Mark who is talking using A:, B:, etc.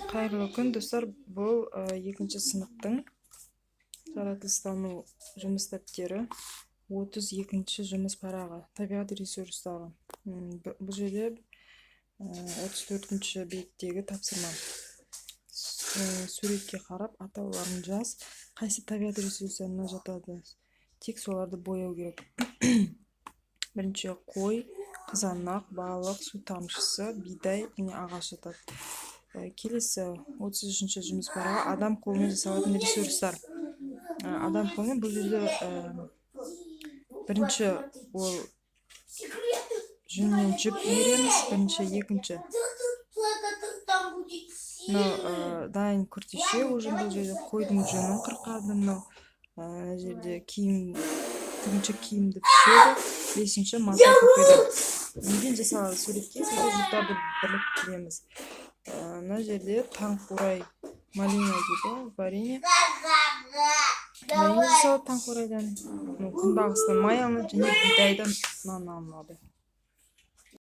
A: Қайырлы күн достар, бұл екінші сыныптың жаратылыстану жұмыс дәптері 32-ші жұмыс парағы табиғат ресурстары. Бұл жерде 34-ші беттегі тапсырма. Суретке қарап атауларын жаз, қайсы табиғат ресурстарына жатады, тек соларды бояу керек. Бірінші қой, қызанақ, балық, су тамшысы, бидай және ағаш жатады. Келесі 33-ші жұмыс парағы адам қолымен жасалатын ресурстар. Адам қолымен бұл жерде бірінші ол жүннен жіп иіреміз, бірінші, екінші. Дайын күртеше, уже бұл жерде қойдың жүнін қырқады, мына жерде тігінші киімді пішеді, бесінші мата тоқиды. Неден жасалады суретке сәйкес жұптарды біріктіреміз. Мына жерде таңқурай, малина дейді, варенье. Варенье жасалады таңқурайдан, күнбағыстан май алынады және бидайдан нан алынады.